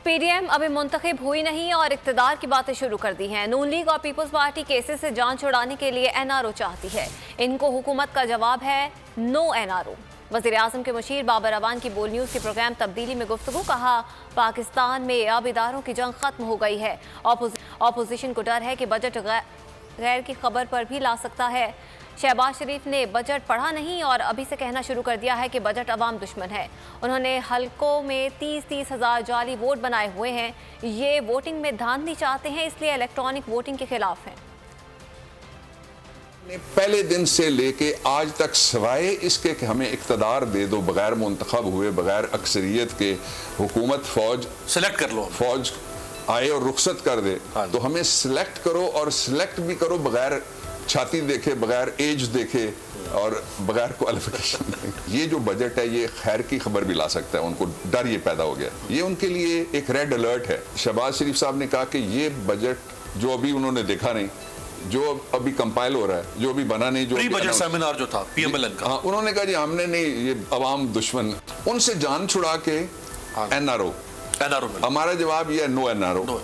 PDM अभी मुंतखब हुई नहीं और इक्तदार की बातें शुरू कर दी हैं। नून लीग और पीपल्स पार्टी केसेस से जान छुड़ाने के लिए एनआरओ चाहती है। इनको हुकूमत का जवाब है नो एनआरओ। वज़ीर आज़म के मुशीर बाबर अवान की बोल न्यूज़ के प्रोग्राम तब्दीली में गुफ्तगू। कहा, पाकिस्तान में अब इदारों की जंग खत्म हो गई है। ऑपोजिशन को डर है कि बजट गैर की खबर पर भी ला सकता है। शहबाज शरीफ ने बजट पढ़ा नहीं और अभी से कहना शुरू कर दिया है कि बजट अवाम दुश्मन है। उन्होंने हलकों में 30-30 हज़ार जाली वोट बनाए हुए हैं। ये वोटिंग में धांधली चाहते हैं, इसलिए इलेक्ट्रॉनिक वोटिंग के खिलाफ हैं। पहले दिन से लेके आज तक सिवाय इसके कि हमें इक़्तिदार दे दो, बगैर मुंतखब हुए, बगैर अक्सरियत के हुकूमत फौज सिलेक्ट कर लो, फौज आए और रुखसत कर दे, तो हमें सिलेक्ट करो और सिलेक्ट भी करो बगैर छाती देखे, बगैर एज देखे और बगैर क्वालिफिकेशन। ये जो बजट है ये खैर की खबर भी ला सकता है। उनको डर ये पैदा हो गया, ये उनके लिए एक रेड अलर्ट है। शहबाज शरीफ साहब ने कहा कि ये बजट जो अभी उन्होंने देखा नहीं, जो अभी कंपाइल हो रहा है, जो अभी बना नहीं, जो प्री बजट सेमिनार जो था पीएमएलएन का, हाँ, उन्होंने कहा जी हमने नहीं, ये अवाम दुश्मन। उनसे जान छुड़ा के एनआरओ, हमारा जवाब ये है नो एनआरओ।